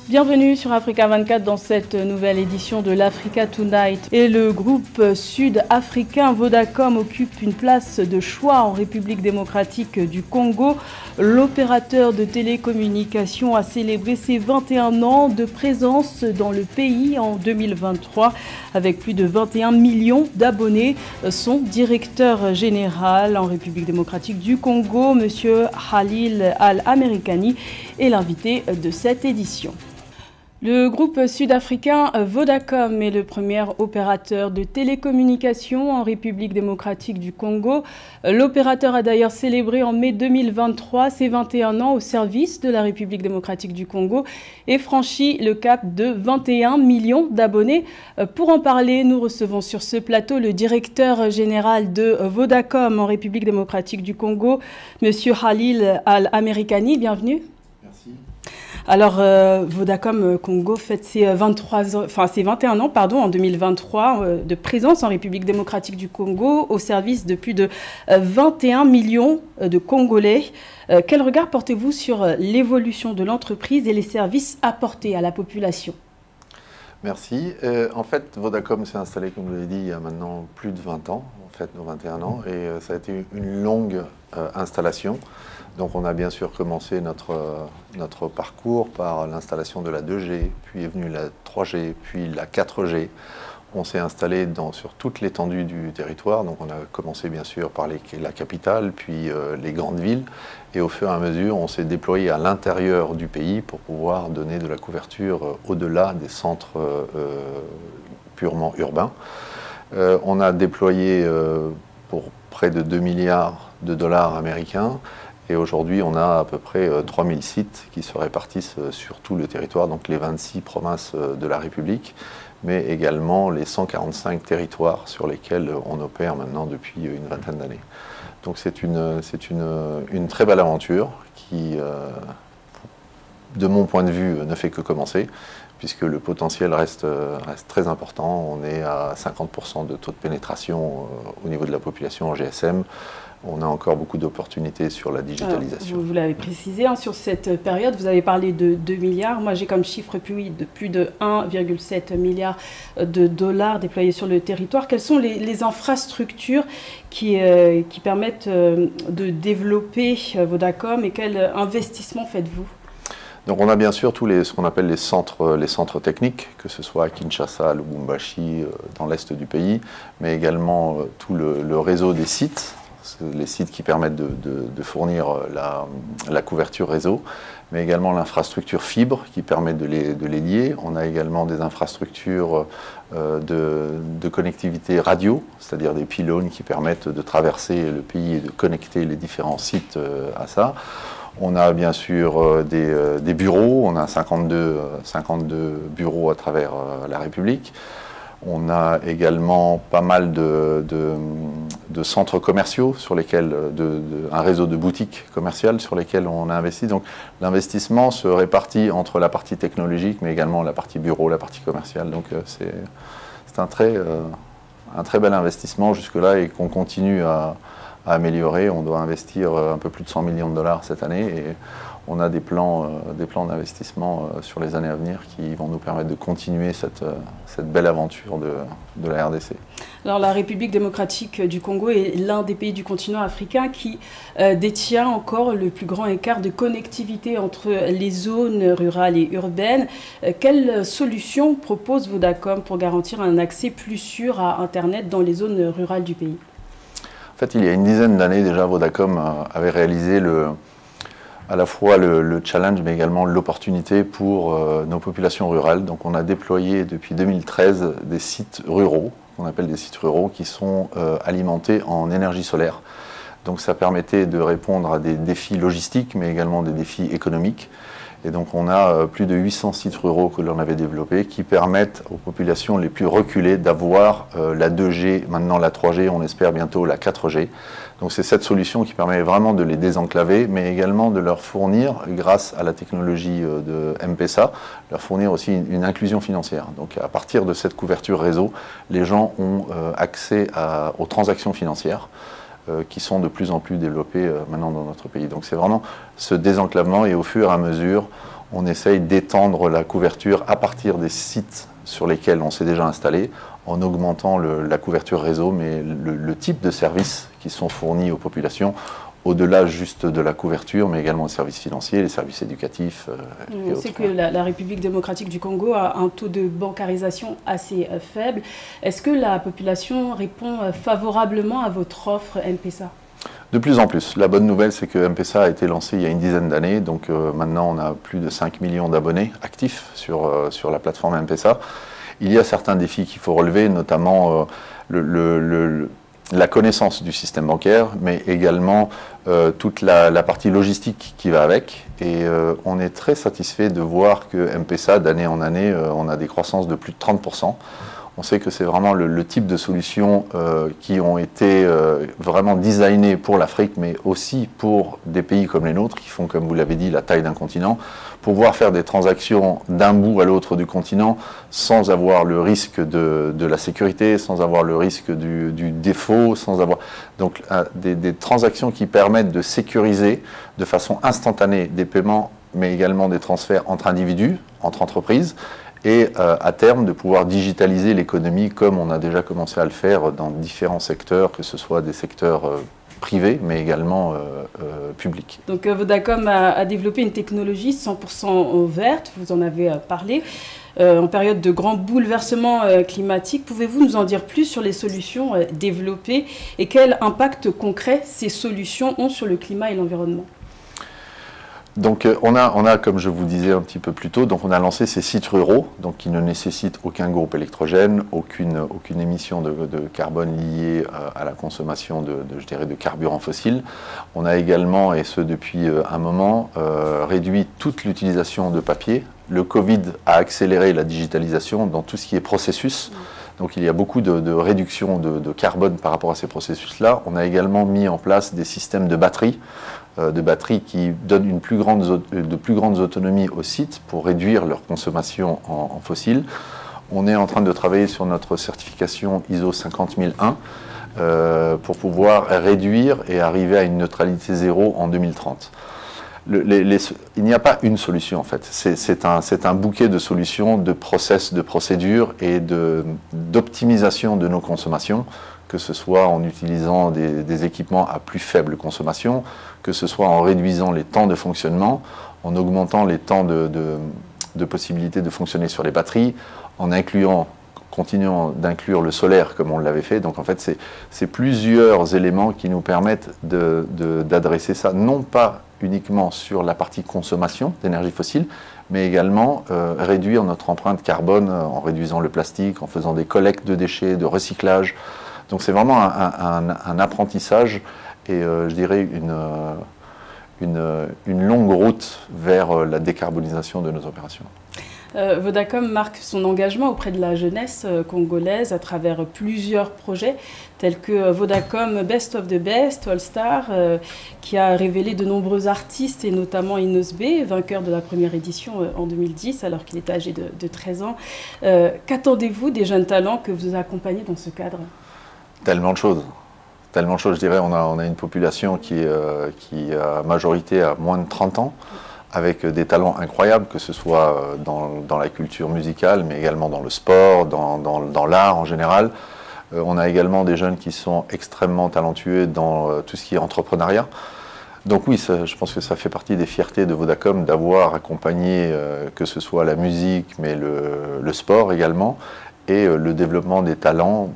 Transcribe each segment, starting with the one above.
Bienvenue sur Africa 24 dans cette nouvelle édition de l'Africa Tonight. Et le groupe sud-africain Vodacom occupe une place de choix en République démocratique du Congo. L'opérateur de télécommunications a célébré ses 21 ans de présence dans le pays en 2023 avec plus de 21 millions d'abonnés. Son directeur général en République démocratique du Congo, M. Khalil Al-Amerikani, est l'invité de cette édition. Le groupe sud-africain Vodacom est le premier opérateur de télécommunications en République démocratique du Congo. L'opérateur a d'ailleurs célébré en mai 2023 ses 21 ans au service de la République démocratique du Congo et franchi le cap de 21 millions d'abonnés. Pour en parler, nous recevons sur ce plateau le directeur général de Vodacom en République démocratique du Congo, M. Khalil Al-Amerikani. Bienvenue. Merci. Alors, Vodacom Congo fête ses 21 ans en 2023 de présence en République démocratique du Congo au service de plus de 21 millions de Congolais. Quel regard portez-vous sur l'évolution de l'entreprise et les services apportés à la population? Merci. En fait, Vodacom s'est installé, comme vous l'avez dit, il y a maintenant plus de 20 ans, en fait, nos 21 ans, et ça a été une longue installation. Donc on a bien sûr commencé notre parcours par l'installation de la 2G, puis est venue la 3G, puis la 4G. On s'est installé sur toute l'étendue du territoire, donc on a commencé bien sûr par la capitale, puis les grandes villes, et au fur et à mesure on s'est déployé à l'intérieur du pays pour pouvoir donner de la couverture au-delà des centres purement urbains. On a déployé pour près de 2 milliards de dollars américains. Et aujourd'hui, on a à peu près 3000 sites qui se répartissent sur tout le territoire, donc les 26 provinces de la République, mais également les 145 territoires sur lesquels on opère maintenant depuis une vingtaine d'années. Donc c'est une très belle aventure qui, de mon point de vue, ne fait que commencer, puisque le potentiel reste très important. On est à 50% de taux de pénétration au niveau de la population en GSM. On a encore beaucoup d'opportunités sur la digitalisation. Vous l'avez précisé, sur cette période, vous avez parlé de 2 milliards. Moi, j'ai comme chiffre de plus de 1,7 milliard de dollars déployés sur le territoire. Quelles sont les infrastructures qui permettent de développer Vodacom et quel investissement faites-vous? Donc on a bien sûr tous ce qu'on appelle les centres techniques, que ce soit à Kinshasa, à Lubumbashi, dans l'est du pays, mais également tout le réseau des sites, les sites qui permettent de fournir la couverture réseau, mais également l'infrastructure fibre qui permet de les lier. On a également des infrastructures de connectivité radio, c'est-à-dire des pylônes qui permettent de traverser le pays et de connecter les différents sites à ça. On a bien sûr des bureaux, on a 52 bureaux à travers la République. On a également pas mal de centres commerciaux sur lesquels, un réseau de boutiques commerciales sur lesquelles on a investi. Donc l'investissement se répartit entre la partie technologique, mais également la partie bureau, la partie commerciale. Donc c'est un très bel investissement jusque-là et qu'on continue à améliorer. On doit investir un peu plus de 100 millions de dollars cette année et on a des plans d'investissement sur les années à venir qui vont nous permettre de continuer cette belle aventure de la RDC. Alors la République démocratique du Congo est l'un des pays du continent africain qui détient encore le plus grand écart de connectivité entre les zones rurales et urbaines. Quelle solution propose Vodacom pour garantir un accès plus sûr à Internet dans les zones rurales du pays? En fait, il y a une dizaine d'années déjà, Vodacom avait réalisé à la fois le challenge, mais également l'opportunité pour nos populations rurales. Donc on a déployé depuis 2013 des sites ruraux, qu'on appelle des sites ruraux, qui sont alimentés en énergie solaire. Donc ça permettait de répondre à des défis logistiques, mais également des défis économiques. Et donc on a plus de 800 sites ruraux que l'on avait développés qui permettent aux populations les plus reculées d'avoir la 2G, maintenant la 3G, on espère bientôt la 4G. Donc c'est cette solution qui permet vraiment de les désenclaver, mais également de leur fournir, grâce à la technologie de M-Pesa, leur fournir aussi une inclusion financière. Donc à partir de cette couverture réseau, les gens ont accès aux transactions financières. Qui sont de plus en plus développées maintenant dans notre pays. Donc c'est vraiment ce désenclavement et au fur et à mesure, on essaye d'étendre la couverture à partir des sites sur lesquels on s'est déjà installé, en augmentant la couverture réseau, mais le type de services qui sont fournis aux populations, au-delà juste de la couverture, mais également les services financiers, les services éducatifs. On sait que la République démocratique du Congo a un taux de bancarisation assez faible. Est-ce que la population répond favorablement à votre offre M-Pesa? De plus en plus. La bonne nouvelle, c'est que M-Pesa a été lancé il y a une dizaine d'années, donc maintenant on a plus de 5 millions d'abonnés actifs sur la plateforme M-Pesa. Il y a certains défis qu'il faut relever, notamment la connaissance du système bancaire, mais également toute la partie logistique qui va avec. Et on est très satisfait de voir que M-Pesa, d'année en année, on a des croissances de plus de 30%. On sait que c'est vraiment le type de solutions qui ont été vraiment designées pour l'Afrique, mais aussi pour des pays comme les nôtres, qui font, comme vous l'avez dit, la taille d'un continent, pouvoir faire des transactions d'un bout à l'autre du continent sans avoir le risque de la sécurité, sans avoir le risque du défaut, sans avoir... Donc des transactions qui permettent de sécuriser de façon instantanée des paiements, mais également des transferts entre individus, entre entreprises, et à terme de pouvoir digitaliser l'économie comme on a déjà commencé à le faire dans différents secteurs, que ce soit des secteurs privés mais également publics. Donc Vodacom a développé une technologie 100% verte, vous en avez parlé, en période de grands bouleversements climatiques. Pouvez-vous nous en dire plus sur les solutions développées et quel impact concret ces solutions ont sur le climat et l'environnement? Donc on a, comme je vous disais un petit peu plus tôt, donc on a lancé ces sites ruraux, donc qui ne nécessitent aucun groupe électrogène, aucune émission de carbone liée à la consommation je dirais, de carburants fossiles. On a également, et ce depuis un moment, réduit toute l'utilisation de papier. Le Covid a accéléré la digitalisation dans tout ce qui est processus. Donc il y a beaucoup de réduction de carbone par rapport à ces processus-là. On a également mis en place des systèmes de batteries qui donnent de plus grandes autonomies aux sites pour réduire leur consommation en fossiles. On est en train de travailler sur notre certification ISO 50001 pour pouvoir réduire et arriver à une neutralité zéro en 2030. Il n'y a pas une solution en fait, c'est un bouquet de solutions, de process, de procédures et d'optimisation de nos consommations, que ce soit en utilisant des équipements à plus faible consommation, que ce soit en réduisant les temps de fonctionnement, en augmentant les temps de possibilité de fonctionner sur les batteries, en continuant d'inclure le solaire comme on l'avait fait. Donc en fait, c'est plusieurs éléments qui nous permettent d'adresser ça, non pas uniquement sur la partie consommation d'énergie fossile, mais également réduire notre empreinte carbone en réduisant le plastique, en faisant des collectes de déchets, de recyclage. Donc c'est vraiment un apprentissage et je dirais une longue route vers la décarbonisation de nos opérations. Vodacom marque son engagement auprès de la jeunesse congolaise à travers plusieurs projets tels que Vodacom Best of the Best, All Star, qui a révélé de nombreux artistes et notamment Inosbe, vainqueur de la première édition en 2010 alors qu'il était âgé de 13 ans. Qu'attendez-vous des jeunes talents que vous accompagnez dans ce cadre? Tellement de choses. Tellement de choses, je dirais. On a une population qui a majorité à moins de 30 ans, avec des talents incroyables, que ce soit dans la culture musicale, mais également dans le sport, dans l'art en général. On a également des jeunes qui sont extrêmement talentueux dans tout ce qui est entrepreneuriat. Donc oui, je pense que ça fait partie des fiertés de Vodacom d'avoir accompagné, que ce soit la musique, mais le sport également, et le développement des talents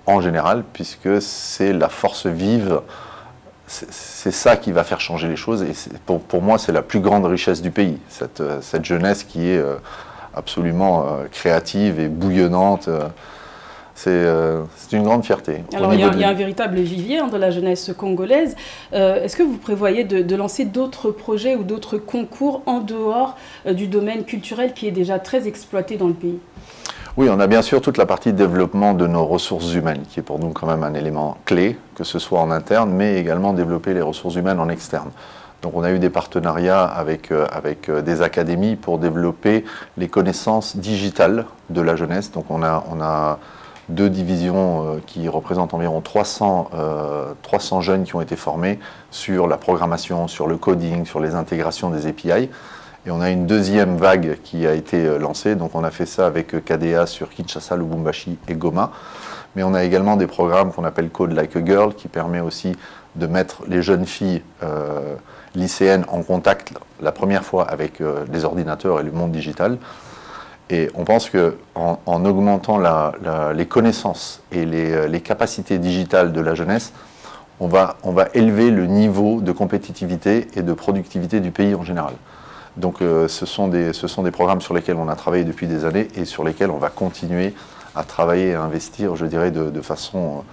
en général, puisque c'est la force vive. C'est ça qui va faire changer les choses et pour moi c'est la plus grande richesse du pays, cette jeunesse qui est absolument créative et bouillonnante. C'est une grande fierté. Alors il y a un véritable vivier de la jeunesse congolaise. Est-ce que vous prévoyez de lancer d'autres projets ou d'autres concours en dehors du domaine culturel qui est déjà très exploité dans le pays ? Oui, on a bien sûr toute la partie développement de nos ressources humaines, qui est pour nous quand même un élément clé, que ce soit en interne, mais également développer les ressources humaines en externe. Donc on a eu des partenariats avec des académies pour développer les connaissances digitales de la jeunesse. Donc on a deux divisions qui représentent environ 300 jeunes qui ont été formés sur la programmation, sur le coding, sur les intégrations des API. Et on a une deuxième vague qui a été lancée. Donc on a fait ça avec KDA sur Kinshasa, Lubumbashi et Goma. Mais on a également des programmes qu'on appelle Code Like a Girl, qui permet aussi de mettre les jeunes filles lycéennes en contact la première fois avec les ordinateurs et le monde digital. Et on pense qu'en augmentant les connaissances et les capacités digitales de la jeunesse, on va élever le niveau de compétitivité et de productivité du pays en général. Donc ce sont des programmes sur lesquels on a travaillé depuis des années et sur lesquels on va continuer à travailler et à investir, je dirais, de façon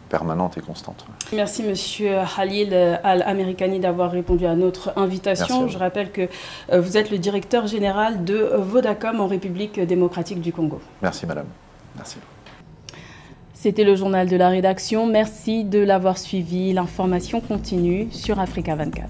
permanente et constante. Merci Monsieur Khalil Al-Amerikani d'avoir répondu à notre invitation. Je rappelle que vous êtes le directeur général de Vodacom en République démocratique du Congo. Merci Madame. Merci. C'était le journal de la rédaction. Merci de l'avoir suivi. L'information continue sur Africa 24.